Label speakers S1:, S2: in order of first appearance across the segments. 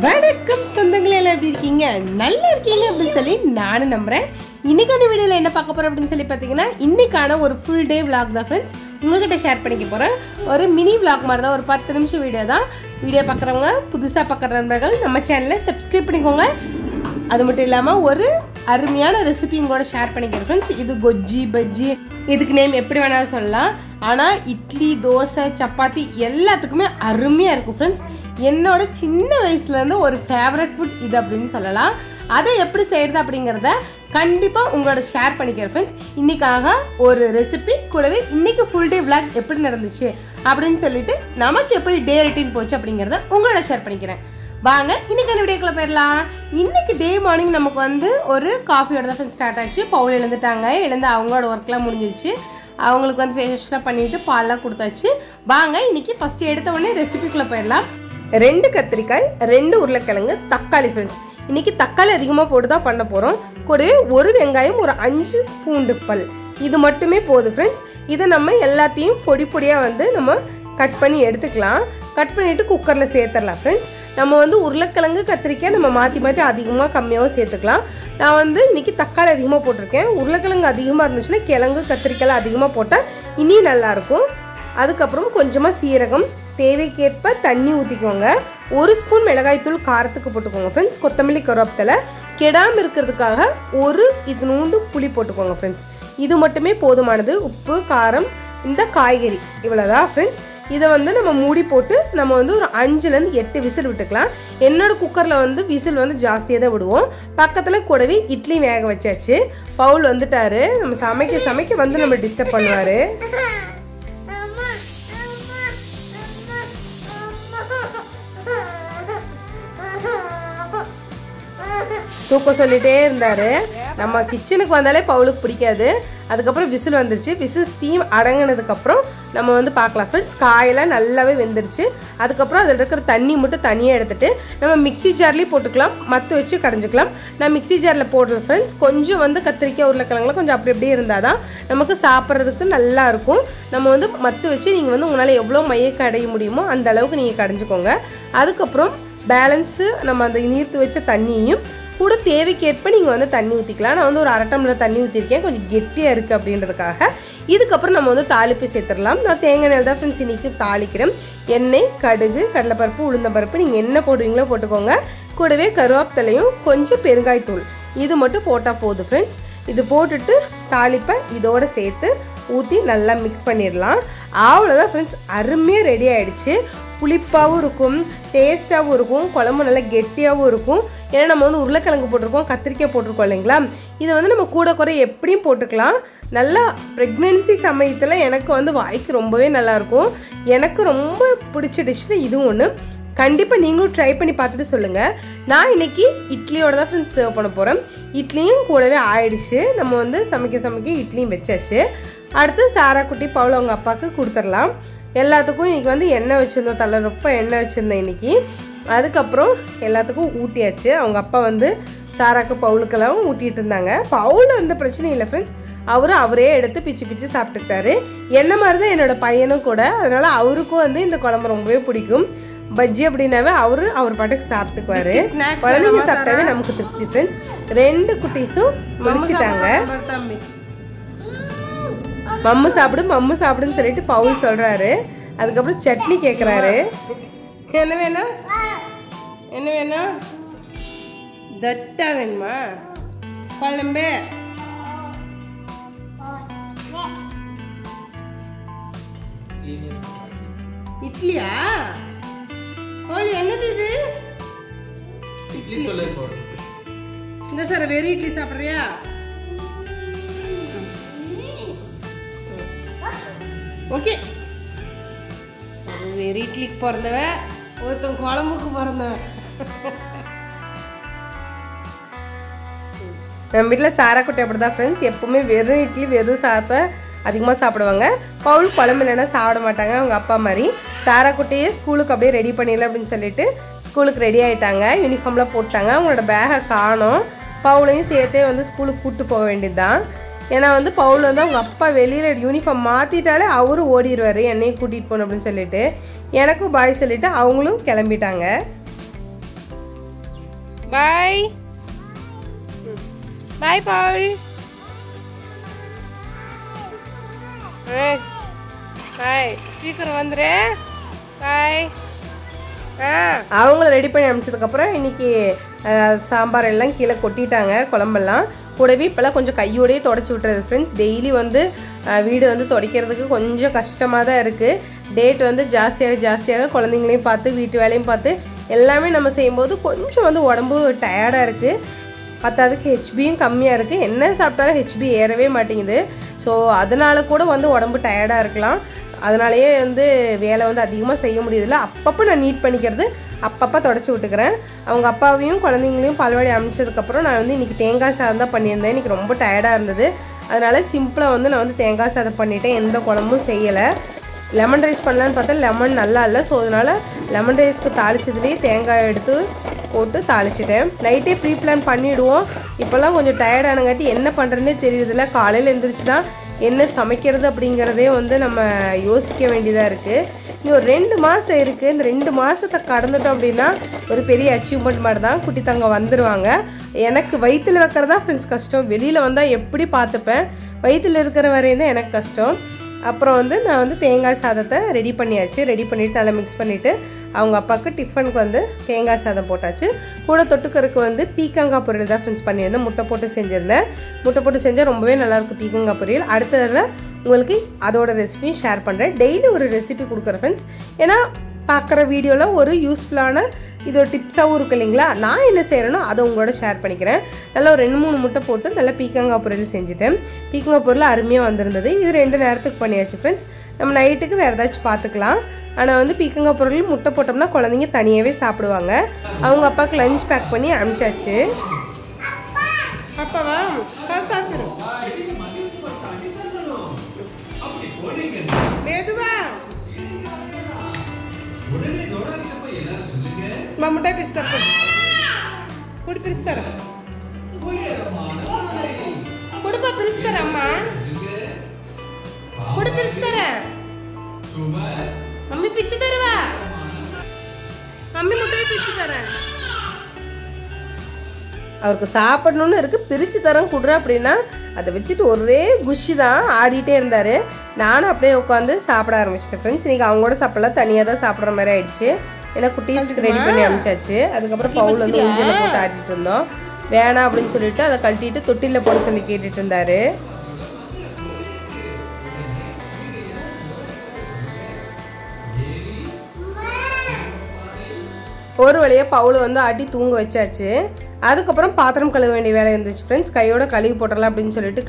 S1: வணக்கம் சொந்தங்களே, எல்லாம் எப்படி இருக்கீங்க? நல்லா இருக்கீங்க அப்படின்னு சொல்லி நானும் நம்புறேன். இன்னைக்கான வீடியோவில் என்ன பார்க்க போறோம் அப்படின்னு சொல்லி பார்த்தீங்கன்னா, இன்னைக்கான ஒரு ஃபுல் டே விளாக் தான் ஃப்ரெண்ட்ஸ் உங்ககிட்ட ஷேர் பண்ணிக்க போறேன். ஒரு மினி விளாக் மாதிரி தான், ஒரு 10 நிமிஷம் வீடியோ தான். வீடியோ பார்க்குறவங்க, புதுசாக பார்க்குற நண்பர்கள் நம்ம சேனலை சப்ஸ்கிரைப் பண்ணிக்கோங்க. அது மட்டும் இல்லாமல் ஒரு அருமையான ரெசிபியும் கூட ஷேர் பண்ணிக்கிறேன் ஃப்ரெண்ட்ஸ். இது கொஜ்ஜி பஜ்ஜி, இதுக்கு நேம் எப்படி வேணாலும் சொல்லலாம். ஆனால் இட்லி, தோசை, சப்பாத்தி எல்லாத்துக்குமே அருமையாக இருக்கும் ஃப்ரெண்ட்ஸ். என்னோட சின்ன வயசுலேருந்து ஒரு ஃபேவரட் ஃபுட் இது அப்படின்னு சொல்லலாம். அதை எப்படி செய்கிறது அப்படிங்கிறத கண்டிப்பாக உங்களோட ஷேர் பண்ணிக்கிறேன் ஃப்ரெண்ட்ஸ். இன்றைக்காக ஒரு ரெசிபி கூடவே இன்றைக்கி ஃபுல் டே விளாக் எப்படி நடந்துச்சு அப்படின்னு சொல்லிட்டு நமக்கு எப்படி டே ரொட்டீன் போச்சு அப்படிங்கிறத உங்களோட ஷேர் பண்ணிக்கிறேன். வாங்க இன்னைக்கான வீடியோக்குள்ள போயிடலாம். இன்னைக்கு டே மார்னிங் நமக்கு வந்து ஒரு காஃபியோட தான் ஃப்ரெண்ட்ஸ் ஸ்டார்ட் ஆச்சு. பவுல் எழுந்துட்டாங்க. எழுந்து அவங்களோட ஒர்க்லாம் முடிஞ்சிருச்சு. அவங்களுக்கு வந்து ஃபேஷியல்லாம் பண்ணிட்டு பால்லாம் கொடுத்தாச்சு. வாங்க இன்னைக்கு ஃபர்ஸ்ட் எடுத்த உடனே ரெசிபிக்குள்ளே போயிடலாம். 2 கத்திரிக்காய், 2 உருளைக்கிழங்கு, தக்காளி ஃப்ரெண்ட்ஸ். இன்னைக்கு தக்காளி அதிகமாக போட்டு தான் பண்ண போகிறோம். கூடவே ஒரு வெங்காயம், ஒரு 5 பூண்டு பல், இது மட்டுமே போதும் ஃப்ரெண்ட்ஸ். இதை நம்ம எல்லாத்தையும் பொடி பொடியாக வந்து நம்ம கட் பண்ணி எடுத்துக்கலாம். கட் பண்ணிவிட்டு குக்கரில் சேர்த்துடலாம் ஃப்ரெண்ட்ஸ். நம்ம வந்து உருளைக்கிழங்கு, கத்திரிக்காய் நம்ம மாற்றி மாற்றி அதிகமாக கம்மியாகவும் சேர்த்துக்கலாம். நான் வந்து இன்றைக்கி தக்காளி அதிகமாக போட்டிருக்கேன். உருளைக்கிழங்கு அதிகமாக இருந்துச்சுன்னா கிழங்கு, கத்திரிக்காய் அதிகமாக போட்டால் இனியும் நல்லாயிருக்கும். அதுக்கப்புறம் கொஞ்சமாக சீரகம், தேவைக்கேற்ப தண்ணி ஊற்றிக்கோங்க. 1 ஸ்பூன் மிளகாய்த்தூள் காரத்துக்கு போட்டுக்கோங்க ஃப்ரெண்ட்ஸ். கொத்தமல்லி, கருவேப்பிலை கெடாமல் இருக்கிறதுக்காக ஒரு இதுநூண்டு புளி போட்டுக்கோங்க ஃப்ரெண்ட்ஸ். இது மட்டுமே போதுமானது. உப்பு, காரம், இந்த காய்கறி இவ்வளோதான் ஃப்ரெண்ட்ஸ். இதை வந்து நம்ம மூடி போட்டு நம்ம வந்து ஒரு 5லேருந்து 8 விசில் விட்டுக்கலாம். என்னோட குக்கரில் வந்து விசில் வந்து ஜாஸ்தியாக தான் விடுவோம். பக்கத்தில் கூடவே இட்லி வேக வச்சாச்சு. பவுல் வந்துட்டாரு. நம்ம சமைக்க வந்து நம்ம டிஸ்டர்ப் பண்ணுவார். தூக்க சொல்லிட்டே இருந்தார். நம்ம கிச்சனுக்கு வந்தாலே பவுலுக்கு பிடிக்காது. அதுக்கப்புறம் விசில் வந்துருச்சு. விசில் ஸ்டீம் அடங்கினதுக்கப்புறம் நம்ம வந்து பார்க்கலாம் ஃப்ரெண்ட்ஸ். காயெல்லாம் நல்லாவே வெந்துருச்சு. அதுக்கப்புறம் அதில் இருக்கிற தண்ணி மட்டும் தனியாக எடுத்துகிட்டு நம்ம மிக்ஸி ஜார்லேயும் போட்டுக்கலாம், மற்ற வச்சு கடைஞ்சிக்கலாம். நான் மிக்ஸி ஜாரில் போடுறேன் ஃப்ரெண்ட்ஸ். கொஞ்சம் வந்து கத்திரிக்காய், உருளைக்கிழங்குலாம் கொஞ்சம் அப்படி அப்படியே இருந்தால் தான் நமக்கு சாப்பிட்றதுக்கு நல்லா இருக்கும். நம்ம வந்து மற்ற வச்சு நீங்கள் வந்து உங்களால் எவ்வளோ மைய கடைய முடியுமோ அந்த அளவுக்கு நீங்கள் கடைஞ்சிக்கோங்க. அதுக்கப்புறம் பேலன்ஸு நம்ம அந்த நீர்த்து வச்ச தண்ணியையும் கூட தேவைக்கேற்ப நீங்கள் வந்து தண்ணி ஊற்றிக்கலாம். நான் வந்து ஒரு 1/2 டம்ளர் தண்ணி ஊற்றிருக்கேன், கொஞ்சம் கெட்டியாக இருக்குது அப்படின்றதுக்காக. இதுக்கப்புறம் நம்ம வந்து தாளிப்பு சேர்த்துடலாம். நான் தேங்காய் எண்ணெய் தான் ஃப்ரெண்ட்ஸ் இன்றைக்கி தாளிக்கிறேன். எண்ணெய், கடுகு, கடலைப்பருப்பு, உளுந்தம்பருப்பு நீங்கள் என்ன போடுவீங்களோ போட்டுக்கோங்க. கூடவே கருவேப்பிலையும் கொஞ்சம் பெருங்காயத்தூள் இது மட்டும் போட்டால் போதும் ஃப்ரெண்ட்ஸ். இது போட்டுட்டு தாளிப்பை இதோடு சேர்த்து ஊற்றி நல்லா மிக்ஸ் பண்ணிடலாம். அவ்வளோதான் ஃப்ரெண்ட்ஸ், அருமையாக ரெடி ஆகிடுச்சு. புளிப்பாகவும் இருக்கும், டேஸ்ட்டாகவும் இருக்கும், குழம்பு நல்லா கெட்டியாகவும் இருக்கும். ஏன்னா நம்ம வந்து உருளைக்கிழங்கு போட்டிருக்கோம், கத்திரிக்காய் போட்டிருக்கோம் இல்லைங்களா. இதை வந்து நம்ம கூட குறை எப்படியும் போட்டுக்கலாம். நல்லா ப்ரெக்னென்சி சமயத்தில் எனக்கு வந்து வாய்க்கு ரொம்பவே நல்லாயிருக்கும். எனக்கு ரொம்ப பிடிச்ச டிஷ்ஷில் இதுவும் ஒன்று. கண்டிப்பாக நீங்களும் ட்ரை பண்ணி பார்த்துட்டு சொல்லுங்கள். நான் இன்றைக்கி இட்லியோட தான் ஃப்ரெண்ட்ஸ் சர்வ் பண்ண போகிறேன். இட்லியும் கூடவே ஆயிடுச்சு. நம்ம வந்து சமைக்க இட்லியும் வச்சாச்சு. அடுத்து சாரா குட்டி, பவுல் அவங்க அப்பாவுக்கு கொடுத்துடலாம். எல்லாத்துக்கும் இன்றைக்கி வந்து எண்ணெய் வச்சுருந்தோம், தலை ரொம்ப எண்ணெய் வச்சுருந்தேன் இன்றைக்கி. அதுக்கப்புறம் எல்லாத்துக்கும் ஊட்டியாச்சு. அவங்க அப்பா வந்து சாராக்கு, பவுலுக்கெல்லாம் ஊட்டிகிட்டு இருந்தாங்க. பவுல் வந்து பிரச்சனை இல்லை ஃப்ரெண்ட்ஸ். அவரே எடுத்து பிச்சு சாப்பிட்டுக்கிட்டாரு. என்ன மாதிரி தான் என்னோட பையனும் கூட. அதனால் அவருக்கும் வந்து இந்த குழம்பு ரொம்பவே பிடிக்கும். பஜ்ஜி அப்படின்னாவே அவர் பாட்டுக்கு சாப்பிட்டுக்குவாரு. குழந்தைங்க சாப்பிட்டாவே நமக்கு திருப்தி ஃப்ரெண்ட்ஸ். 2 குட்டீஸும் முடிச்சிட்டாங்க. மம்மு சாப்பிடுன்னு சொல்லிட்டு பவுல் சொல்கிறாரு. அதுக்கப்புறம் சட்னி கேட்குறாரு. என்ன வேணும்? தட்டா வேணுமா? குழம்பு இட்லியா? என்னது இது? இந்த சார் வெறும் இட்லி சாப்பிட்றியா? ஓகே, வெறும் இட்லிக்கு பிறந்தவ, ஒருத்தன் குழம்புக்கு பிறந்தவ. நம்ம வீட்டில் சாரா குட்டி அப்படி தான் ஃப்ரெண்ட்ஸ். எப்போவுமே வெறும் இட்லி, வெறும் சாதத்தை அதிகமாக சாப்பிடுவாங்க. பவுல் குழம்பு இல்லைன்னா சாப்பிட மாட்டாங்க அவங்க அப்பா மாதிரி. சாரா குட்டியே ஸ்கூலுக்கு அப்படியே ரெடி பண்ணிடலாம் அப்படின்னு சொல்லிட்டு ஸ்கூலுக்கு ரெடி ஆகிட்டாங்க. யூனிஃபார்ம்லாம் போட்டாங்க. அவங்களோட பேகை காணோம். பவுலையும் சேர்த்தே வந்து ஸ்கூலுக்கு கூப்பிட்டு போக வேண்டியது தான். ஏன்னா வந்து பவுல் வந்து அவங்க அப்பா வெளியில் யூனிஃபார்ம் மாற்றிட்டாலே அவரும் ஓடிடுவார் என்னையும் கூட்டிகிட்டு போகணும் அப்படின்னு சொல்லிட்டு. எனக்கும் பாய் சொல்லிவிட்டு அவங்களும் கிளம்பிட்டாங்க. பாய் பாய் பாய் பாய் சீக்கிரம் வந்துரு பாய். அவங்கள ரெடி பண்ணி அனுப்பிச்சதுக்கப்புறம் இன்னைக்கு சாம்பார் எல்லாம் கீழே கொட்டிட்டாங்க, குழம்பெல்லாம். கூடவே இப்போல்லாம் கொஞ்சம் கையோடையே தொடச்சி விட்டுறது ஃப்ரெண்ட்ஸ். டெய்லி வந்து வீடு வந்து துடைக்கிறதுக்கு கொஞ்சம் கஷ்டமாக தான் இருக்குது. டேட் வந்து ஜாஸ்தியாக குழந்தைங்களையும் பார்த்து வீட்டு வேலையும் பார்த்து எல்லாமே நம்ம செய்யும்போது கொஞ்சம் வந்து உடம்பு டயர்டாக இருக்குது. பத்தாவதுக்கு ஹெச்பியும் கம்மியாக இருக்குது. என்ன சாப்பிட்டாலும் ஹெச்பி ஏறவே மாட்டேங்குது. ஸோ அதனால கூட வந்து உடம்பு டயர்டாக இருக்கலாம். அதனாலேயே வந்து வேலை வந்து அதிகமாக செய்ய முடியதில்லை. அப்பப்போ நான் நீட் பண்ணிக்கிறது, அப்பப்போ தொடச்சி விட்டுக்கிறேன். அவங்க அப்பாவையும் குழந்தைங்களையும் பால்வாடி அனுப்பிச்சதுக்கப்புறம் நான் வந்து இன்றைக்கி தேங்காய் சாதம் தான் பண்ணியிருந்தேன். இன்றைக்கி ரொம்ப டயர்டாக இருந்தது. அதனால் சிம்பிளாக வந்து நான் வந்து தேங்காய் சாதம் பண்ணிவிட்டேன். எந்த குழம்பும் செய்யலை. லெமன் ரைஸ் பண்ணலான்னு பார்த்தா லெமன் நல்லா இல்லை. ஸோ அதனால் லெமன் ரைஸ்க்கு தாளிச்சதுலேயே தேங்காய் எடுத்து போட்டு தாளிச்சிட்டேன். நைட்டே ப்ரீ பிளான் பண்ணிவிடுவோம். இப்போல்லாம் கொஞ்சம் டயர்டானங்காட்டி என்ன பண்ணுறதுனே தெரியுறதில்ல. காலையில் எழுந்திரிச்சு தான் என்ன சமைக்கிறது அப்படிங்கிறதே வந்து நம்ம யோசிக்க வேண்டியதாக இருக்குது. இன்னும் ஒரு 2 மாதம் இருக்குது. இந்த 2 மாதத்தை கடந்துட்டோம் அப்படின்னா ஒரு பெரிய அச்சீவ்மெண்ட் மாதிரி தான். குட்டி தங்க வந்துடுவாங்க. எனக்கு வயிற்றில் வைக்கிறதா ஃப்ரெண்ட்ஸ் கஷ்டம். வெளியில் வந்தால் எப்படி பார்த்துப்பேன். வயிற்றில் இருக்கிற வரையும் தான் எனக்கு கஷ்டம். அப்புறம் வந்து நான் வந்து தேங்காய் சாதத்தை ரெடி பண்ணியாச்சு. ரெடி பண்ணிவிட்டு நல்லா மிக்ஸ் பண்ணிவிட்டு அவங்க அப்பாவுக்கு டிஃபனுக்கு வந்து தேங்காய் சாதம் போட்டாச்சு. கூட தொட்டுக்கருக்கு வந்து பீக்கங்காய் பொரியல் தான் ஃப்ரெண்ட்ஸ் பண்ணியிருந்தேன். முட்டை போட்டு செஞ்சுருந்தேன். முட்டை போட்டு செஞ்சால் ரொம்பவே நல்லாயிருக்கும் பீக்கங்காய் பொரியல். அடுத்ததில் உங்களுக்கு அதோட ரெசிபியும் ஷேர் பண்ணுறேன். டெய்லி ஒரு ரெசிபி கொடுக்குறேன் ஃப்ரெண்ட்ஸ். ஏன்னா பார்க்குற வீடியோவில் ஒரு யூஸ்ஃபுல்லான இது ஒரு டிப்ஸாகவும் இருக்குது இல்லைங்களா. நான் என்ன செய்கிறேனோ அதை உங்களோட ஷேர் பண்ணிக்கிறேன். நல்லா ஒரு 2-3 முட்டை போட்டு நல்லா பீக்கங்காய் பொரியல் செஞ்சுட்டேன். பீக்கங்காய் பொரியல் அருமையாக வந்திருந்தது. இது 2 நேரத்துக்கு பண்ணியாச்சு ஃப்ரெண்ட்ஸ். நம்ம நைட்டுக்கு வேறு ஏதாச்சும் பார்த்துக்கலாம். ஆனால் வந்து பீக்கங்காய் பொரியல் முட்டை போட்டோம்னா குழந்தைங்க தனியாகவே சாப்பிடுவாங்க. அவங்க அப்பாவுக்கு லஞ்ச் பேக் பண்ணி அனுப்பிச்சாச்சு. அப்பாவா மெதுவா முட்டாய் பிரிச்சு தர குடி பிரிச்சு தர குடுப்பா பிரிச்சு தர அம்மா குடி பிரிச்சு தர மம்மி பிச்சு தருவா மம்மி முட்டையை பிச்சு தரேன். அவருக்கு சாப்பிடணும்னு இருக்குது. பிரித்து தரம் கொடுறேன் அப்படின்னா அதை வச்சுட்டு ஒரே குஷி தான் ஆடிட்டே இருந்தார். நானும் அப்படியே உட்காந்து சாப்பிட ஆரம்பிச்சிட்டேன் ஃப்ரெண்ட்ஸ். இன்றைக்கி அவங்களோட சாப்பிடலாம் தனியாக தான் சாப்பிட்ற மாதிரி ஆயிடுச்சு. ஏன்னா குட்டீஸ்க்கு ரெடி பண்ணி அனுப்பிச்சாச்சு. அதுக்கப்புறம் பவுல் வந்து ஊஞ்சலில் போட்டு ஆடிட்டு இருந்தோம். வேணாம் அப்படின்னு சொல்லிட்டு அதை கழட்டிட்டு தொட்டிலில் போட சொல்லி கேட்டுட்டு இருந்தார். ஒரு வழியாக பவுல் வந்து ஆட்டி தூங்க வச்சாச்சு. அதுக்கப்புறம் பாத்திரம் கழுவ வேண்டிய வேலை இருந்துச்சு ஃப்ரெண்ட்ஸ். கையோட கழுவி போட்டலாம் அப்படின்னு சொல்லிட்டு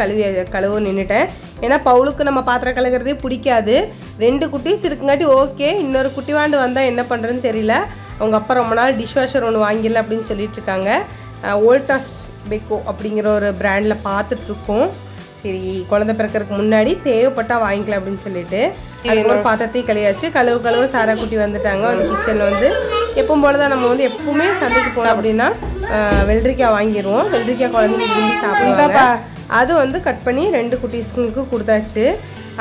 S1: கழுவ நின்றுட்டேன். ஏன்னா பவுலுக்கு நம்ம பாத்திரம் கழுவுறதே பிடிக்காது. 2 குட்டீஸ் இருக்குங்காட்டி ஓகே. இன்னொரு குட்டி வாண்டு வந்தால் என்ன பண்ணுறதுன்னு தெரியல. அவங்க அப்பா ரொம்ப நாள் டிஷ் வாஷர் ஒன்று வாங்கிடல அப்படின்னு சொல்லிட்டு இருக்காங்க. ஓல்டாஸ் பெக்கோ அப்படிங்கிற ஒரு பிராண்டில் பார்த்துட்ருக்கோம். சரி குழந்தை பிறக்கிறதுக்கு முன்னாடி தேவைப்பட்டால் வாங்கிக்கலாம் அப்படின்னு சொல்லிட்டு அதுக்கப்புறம் பாத்திரத்தையும் கழுவியாச்சு. கழுவு சாரா குட்டி வந்துட்டாங்க. அந்த கிச்சனில் வந்து எப்பவும் போல தான் நம்ம வந்து எப்பவுமே சந்தைக்கு போனோம் அப்படின்னா வெள்ளரிக்காய் வாங்கிடுவோம். வெள்ளரிக்காய் குழந்தைங்க விரும்பி சாப்பிடுவாங்க. அது வந்து கட் பண்ணி 2 குட்டீஸ்களுக்கு கொடுத்தாச்சு.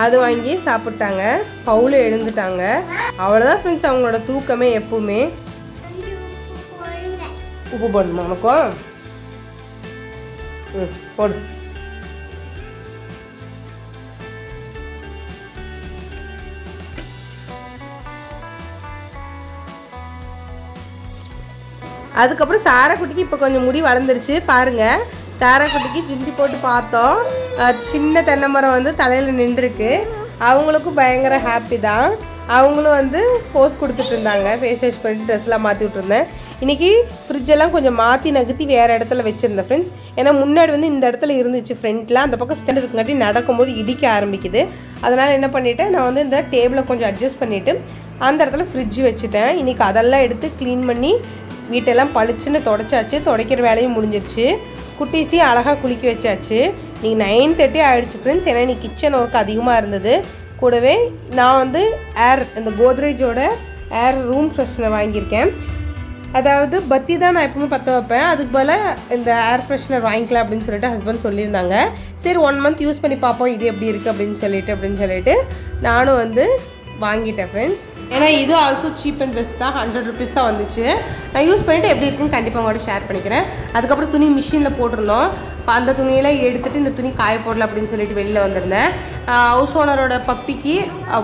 S1: அது வாங்கி சாப்பிட்டாங்க. பவுல் எழுந்துட்டாங்க. அவ்வளோதான் ஃப்ரெண்ட்ஸ் அவங்களோட தூக்கமே. எப்பவுமே உப்பு போடணுமா உனக்கும்? போடு. அதுக்கப்புறம் சாரா குட்டிக்கு இப்போ கொஞ்சம் முடி வளர்ந்துருச்சு பாருங்கள். சாரா குட்டிக்கு ஜுண்டி போட்டு பார்த்தோம். சின்ன தென்னை மரம் வந்து தலையில் நின்றுருக்கு. அவங்களுக்கும் பயங்கர ஹாப்பி தான். அவங்களும் வந்து போஸ் கொடுத்துட்டு இருந்தாங்க. ஃபேஸ் வாஷ் பண்ணிட்டு ட்ரெஸ்லாம் மாற்றி விட்டுருந்தேன். இன்றைக்கி ஃப்ரிட்ஜெல்லாம் கொஞ்சம் மாற்றி நகர்த்தி வேறு இடத்துல வச்சுருந்தேன் ஃப்ரெண்ட்ஸ். ஏன்னா முன்னாடி வந்து இந்த இடத்துல இருந்துச்சு ஃப்ரண்ட்டில். அந்த பக்கம் ஸ்டாண்ட் இருக்குங்காட்டி நடக்கும்போது இடிக்க ஆரம்பிக்குது. அதனால் என்ன பண்ணிவிட்டேன், நான் வந்து இந்த டேபிளை கொஞ்சம் அட்ஜஸ்ட் பண்ணிவிட்டு அந்த இடத்துல ஃப்ரிட்ஜ் வச்சுட்டேன். இன்றைக்கி அதெல்லாம் எடுத்து க்ளீன் பண்ணி வீட்டெல்லாம் பளிச்சுன்னு தொடச்சாச்சு. துடைக்கிற வேலையும் முடிஞ்சிருச்சு. குட்டீஸையும் அழகாக குளிக்க வச்சாச்சு. நீங்கள் 9:30 ஆகிடுச்சு ஃப்ரெண்ட்ஸ். ஏன்னா இன்றைக்கி கிச்சன் ஒர்க் அதிகமாக இருந்தது. கூடவே நான் வந்து இந்த கோத்ரேஜோட ஏர் ரூம் ஃப்ரெஷ்னர் வாங்கியிருக்கேன். அதாவது பத்தி தான் நான் எப்பவுமே பற்ற வைப்பேன். அதுக்கு பதிலாக இந்த ஏர் ஃப்ரெஷ்னர் வாங்கிக்கலாம் அப்படின்னு சொல்லிட்டு ஹஸ்பண்ட் சொல்லியிருந்தாங்க. சரி 1 மந்த் யூஸ் பண்ணி பார்ப்போம் இது எப்படி இருக்குது அப்படின்னு சொல்லிட்டு நானும் வந்து வாங்கிட்டேன் ஃப்ரெண்ட்ஸ். ஏன்னா இது ஆல்சோ சீப் அண்ட் பெஸ்ட் தான், 100 ருபீஸ் தான் வந்துச்சு. நான் யூஸ் பண்ணிவிட்டு எப்படி இருக்குன்னு கண்டிப்பாக உங்களோட ஷேர் பண்ணிக்கிறேன். அதுக்கப்புறம் துணி மிஷினில் போட்டிருந்தோம். அந்த துணியெல்லாம் எடுத்துகிட்டு இந்த துணி காய போடல அப்படின்னு சொல்லிட்டு வெளியில் வந்திருந்தேன். ஹவுஸ் ஓனரோட பப்பிக்கு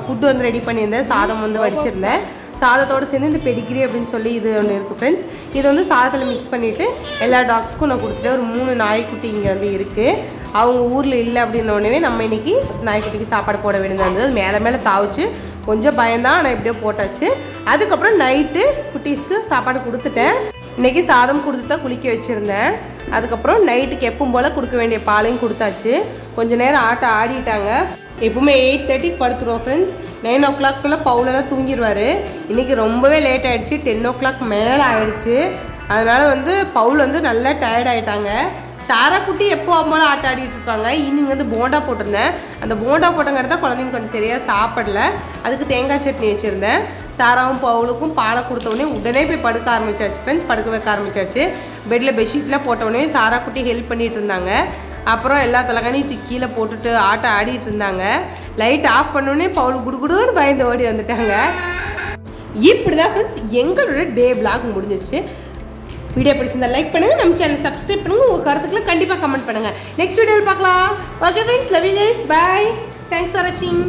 S1: ஃபுட்டு வந்து ரெடி பண்ணியிருந்தேன். சாதம் வந்து வடிச்சிருந்தேன். சாதத்தோடு சேர்ந்து இந்த பெடிகிரி அப்படின்னு சொல்லி இது ஒன்று இருக்குது ஃப்ரெண்ட்ஸ். இது வந்து சாதத்தில் மிக்ஸ் பண்ணிவிட்டு எல்லா டாக்ஸ்க்கும் நான் கொடுத்துட்டேன். ஒரு 3 நாய்க்குட்டி இங்கே வந்து இருக்குது. அவங்க ஊரில் இல்லை அப்படின்னோடனே நம்ம இன்றைக்கி நாய்க்குட்டிக்கு சாப்பாடு போட வேண்டியது. அது மேலே மேலே தாவிச்சு கொஞ்சம் பயந்தான், ஆனால் எப்படியோ போட்டாச்சு. அதுக்கப்புறம் நைட்டு குட்டீஸ்க்கு சாப்பாடு கொடுத்துட்டேன். இன்றைக்கி சாதம் கொடுத்து தான் குளிக்க வச்சுருந்தேன். அதுக்கப்புறம் நைட்டுக்கு எப்பவும் போல் கொடுக்க வேண்டிய பாலையும் கொடுத்தாச்சு. கொஞ்சம் நேரம் ஆட்டம் ஆடிட்டாங்க. எப்பவுமே 8:30க்கு படுத்துருவோம் ஃப்ரெண்ட்ஸ். 9 o'clock பவுலெல்லாம் தூங்கிடுவார். இன்றைக்கி ரொம்பவே லேட் ஆகிடுச்சு. 10 o'clock மேலே ஆகிடுச்சு. அதனால் வந்து பவுல் வந்து நல்லா டயர்ட் ஆகிட்டாங்க. சாரா குட்டி எப்போ அம்மாவும் ஆட்ட ஆடிட்டு இருப்பாங்க. ஈவினிங் வந்து போண்டா போட்டிருந்தேன். அந்த போண்டா போட்டங்கிறது தான் குழந்தைங்க கொஞ்சம் சரியாக சாப்பிடல. அதுக்கு தேங்காய் சட்னி வச்சுருந்தேன். சாராவும் பவுலுக்கும் பாலை கொடுத்தோடனே உடனே போய் படுக்க ஆரம்பிச்சாச்சு ஃப்ரெண்ட்ஸ். படுக்க வைக்க ஆரம்பிச்சாச்சு. பெட்டில் பெட்ஷீட்லாம் போட்டோடனே சாரா குட்டி ஹெல்ப் பண்ணிட்டு இருந்தாங்க. அப்புறம் எல்லா தலைகாணியும் தூக்கி கீழே போட்டுட்டு ஆட்டம் ஆடிட்டு இருந்தாங்க. லைட் ஆஃப் பண்ணோடனே பவுல் குடுகுடுன்னு பயந்து ஓடி வந்துட்டாங்க. இப்படி தான் ஃப்ரெண்ட்ஸ் எங்களோட டே vlog முடிஞ்சிச்சு. வீடியோ பிடிச்சிருந்தா லைக் பண்ணுங்க, நம்ம சேனல் சப்ஸ்கிரைப் பண்ணுங்க, உங்க கருத்துக்களை கண்டிப்பாக கமெண்ட் பண்ணுங்க. நெக்ஸ்ட் வீடியோவில் பார்க்கலாம். Okay friends, love you guys, bye. Thanks for வாட்சிங்.